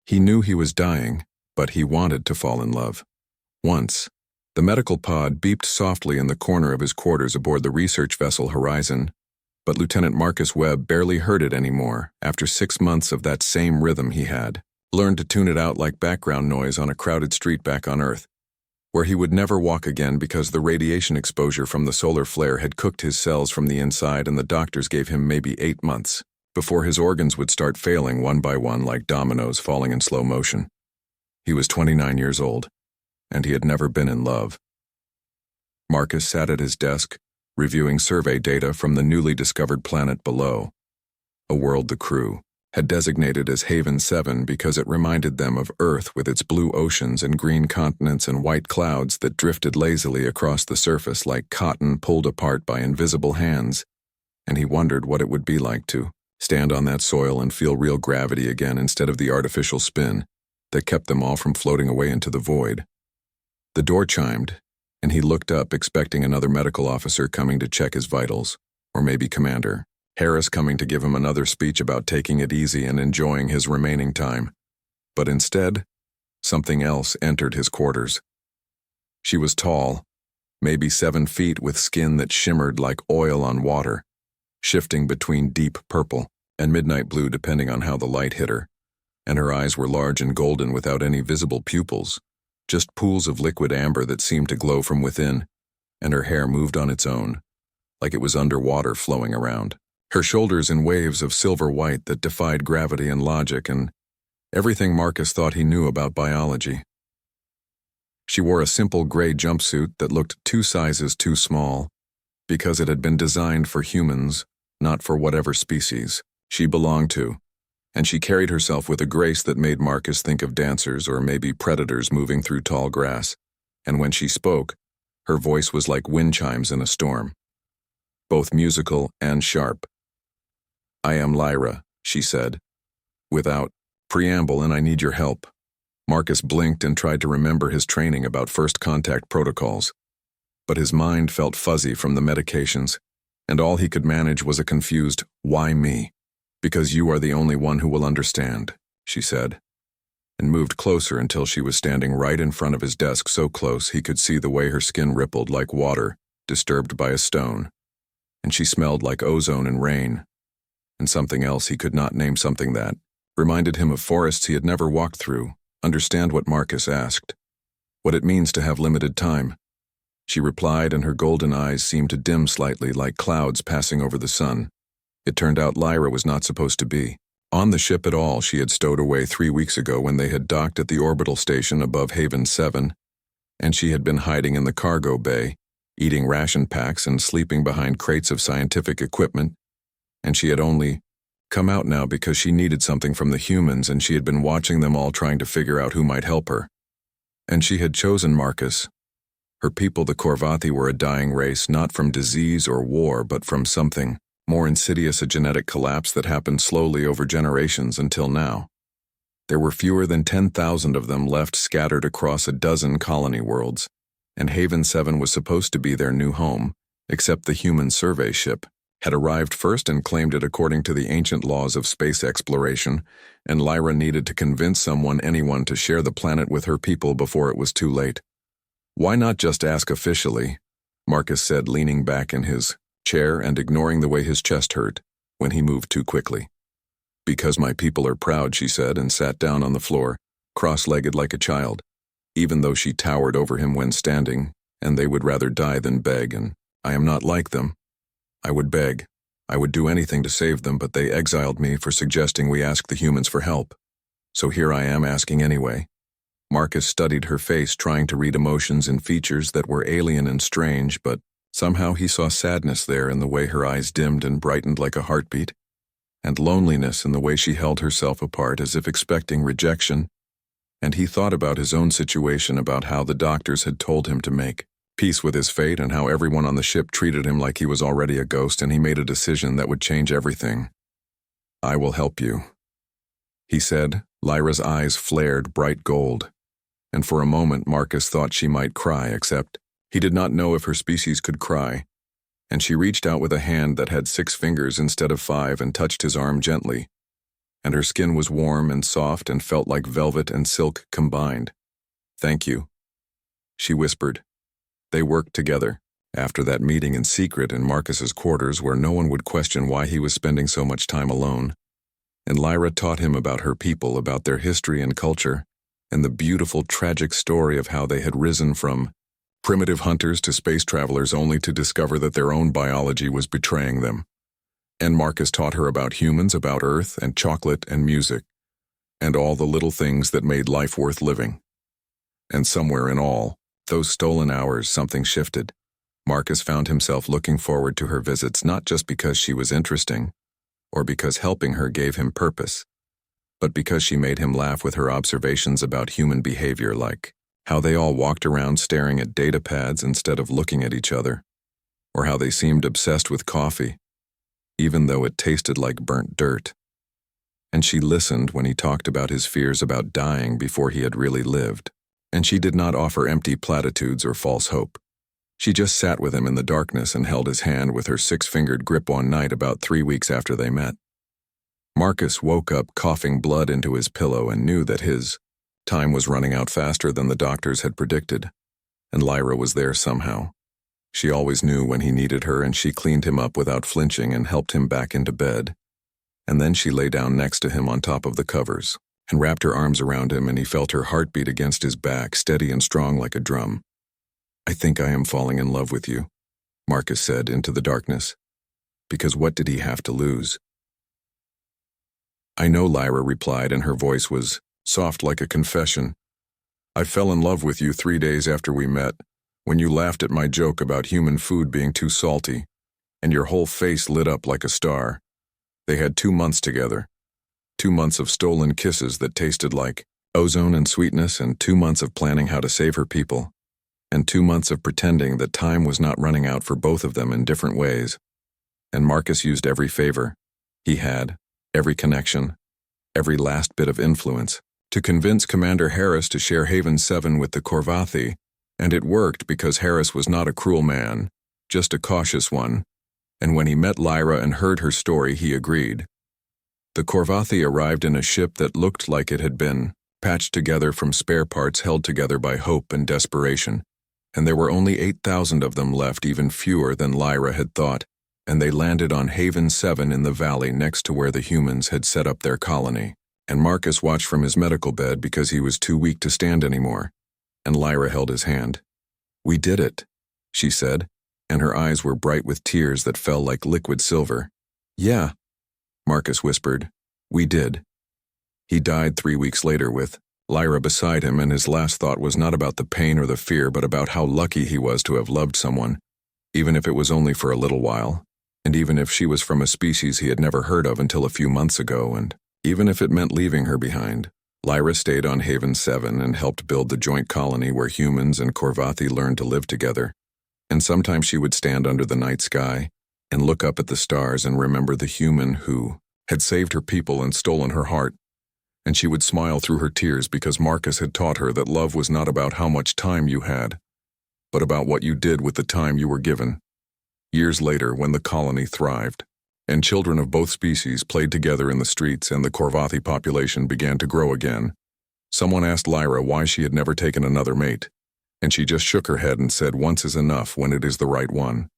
He knew he was dying, but he wanted to fall in love. Once, the medical pod beeped softly in the corner of his quarters aboard the research vessel Horizon, but Lieutenant Marcus Webb barely heard it anymore after 6 months of that same rhythm he had learned to tune it out like background noise on a crowded street back on Earth, where he would never walk again because the radiation exposure from the solar flare had cooked his cells from the inside, and the doctors gave him maybe 8 months before his organs would start failing one by one like dominoes falling in slow motion. He was 29 years old, and he had never been in love. Marcus sat at his desk, reviewing survey data from the newly discovered planet below, a world the crew had designated as Haven 7 because it reminded them of Earth with its blue oceans and green continents and white clouds that drifted lazily across the surface like cotton pulled apart by invisible hands, and he wondered what it would be like to stand on that soil and feel real gravity again instead of the artificial spin that kept them all from floating away into the void. The door chimed, and he looked up expecting another medical officer coming to check his vitals, or maybe Commander Harris coming to give him another speech about taking it easy and enjoying his remaining time. But instead, something else entered his quarters. She was tall, maybe 7 feet, with skin that shimmered like oil on water, shifting between deep purple and midnight blue depending on how the light hit her, and her eyes were large and golden without any visible pupils, just pools of liquid amber that seemed to glow from within, and her hair moved on its own, like it was underwater flowing around. Her shoulders in waves of silver white that defied gravity and logic and everything Marcus thought he knew about biology. She wore a simple gray jumpsuit that looked 2 sizes too small because it had been designed for humans, not for whatever species she belonged to, and she carried herself with a grace that made Marcus think of dancers or maybe predators moving through tall grass, and when she spoke, her voice was like wind chimes in a storm, both musical and sharp. "I am Lyra," she said, without preamble, "and I need your help." Marcus blinked and tried to remember his training about first contact protocols, but his mind felt fuzzy from the medications, and all he could manage was a confused, "Why me?" "Because you are the only one who will understand," she said, and moved closer until she was standing right in front of his desk, so close he could see the way her skin rippled like water disturbed by a stone, and she smelled like ozone and rain, and something else he could not name, something that reminded him of forests he had never walked through. "Understand what?" Marcus asked. "What it means to have limited time," she replied, and her golden eyes seemed to dim slightly like clouds passing over the sun. It turned out Lyra was not supposed to be on the ship at all. She had stowed away 3 weeks ago when they had docked at the orbital station above Haven 7, and she had been hiding in the cargo bay, eating ration packs and sleeping behind crates of scientific equipment, and she had only come out now because she needed something from the humans, and she had been watching them all trying to figure out who might help her. And she had chosen Marcus. Her people, the Korvathi, were a dying race, not from disease or war, but from something more insidious, a genetic collapse that happened slowly over generations until now. There were fewer than 10,000 of them left, scattered across a dozen colony worlds, and Haven 7 was supposed to be their new home, except the human survey ship had arrived first and claimed it according to the ancient laws of space exploration, and Lyra needed to convince someone, anyone, to share the planet with her people before it was too late. "Why not just ask officially?" Marcus said, leaning back in his chair and ignoring the way his chest hurt when he moved too quickly. "Because my people are proud," she said, and sat down on the floor, cross-legged like a child, even though she towered over him when standing, "and they would rather die than beg, and I am not like them. I would beg. I would do anything to save them, but they exiled me for suggesting we ask the humans for help. So here I am asking anyway." Marcus studied her face, trying to read emotions in features that were alien and strange, but somehow he saw sadness there in the way her eyes dimmed and brightened like a heartbeat, and loneliness in the way she held herself apart as if expecting rejection, and he thought about his own situation, about how the doctors had told him to make peace with his fate and how everyone on the ship treated him like he was already a ghost, and he made a decision that would change everything. "I will help you," he said. Lyra's eyes flared bright gold, and for a moment Marcus thought she might cry, except he did not know if her species could cry, and she reached out with a hand that had 6 fingers instead of 5 and touched his arm gently. and her skin was warm and soft and felt like velvet and silk combined. "Thank you," she whispered. They worked together, after that meeting in secret in Marcus's quarters where no one would question why he was spending so much time alone. And Lyra taught him about her people, about their history and culture, and the beautiful, tragic story of how they had risen from primitive hunters to space travelers only to discover that their own biology was betraying them. And Marcus taught her about humans, about Earth and chocolate and music, and all the little things that made life worth living. And somewhere in all those stolen hours, something shifted. Marcus found himself looking forward to her visits not just because she was interesting, or because helping her gave him purpose, but because she made him laugh with her observations about human behavior, like how they all walked around staring at data pads instead of looking at each other, or how they seemed obsessed with coffee, even though it tasted like burnt dirt. And she listened when he talked about his fears about dying before he had really lived, and she did not offer empty platitudes or false hope. She just sat with him in the darkness and held his hand with her six-fingered grip one night about 3 weeks after they met. Marcus woke up coughing blood into his pillow and knew that his time was running out faster than the doctors had predicted, and Lyra was there somehow. She always knew when he needed her, and she cleaned him up without flinching and helped him back into bed. And then she lay down next to him on top of the covers and wrapped her arms around him, and he felt her heartbeat against his back, steady and strong like a drum. "I think I am falling in love with you," Marcus said into the darkness. Because what did he have to lose? "I know," Lyra replied, and her voice was soft like a confession. "I fell in love with you 3 days after we met, when you laughed at my joke about human food being too salty, and your whole face lit up like a star. They had 2 months together. 2 months of stolen kisses that tasted like ozone and sweetness, and 2 months of planning how to save her people, and 2 months of pretending that time was not running out for both of them in different ways. And Marcus used every favor he had, every connection, every last bit of influence, to convince Commander Harris to share Haven 7 with the Corvathi, and it worked because Harris was not a cruel man, just a cautious one, and when he met Lyra and heard her story, he agreed. The Corvathi arrived in a ship that looked like it had been patched together from spare parts held together by hope and desperation, and there were only 8,000 of them left, even fewer than Lyra had thought, and they landed on Haven 7 in the valley next to where the humans had set up their colony. And Marcus watched from his medical bed because he was too weak to stand anymore, and Lyra held his hand. "We did it," she said, and her eyes were bright with tears that fell like liquid silver. "Yeah," Marcus whispered. "We did." He died 3 weeks later with Lyra beside him, and his last thought was not about the pain or the fear, but about how lucky he was to have loved someone, even if it was only for a little while, and even if she was from a species he had never heard of until a few months ago, and even if it meant leaving her behind. Lyra stayed on Haven 7 and helped build the joint colony where humans and Corvathi learned to live together, and sometimes she would stand under the night sky and look up at the stars and remember the human who had saved her people and stolen her heart, and she would smile through her tears because Marcus had taught her that love was not about how much time you had, but about what you did with the time you were given. Years later, when the colony thrived, and children of both species played together in the streets and the Corvathi population began to grow again, someone asked Lyra why she had never taken another mate, and she just shook her head and said once is enough when it is the right one.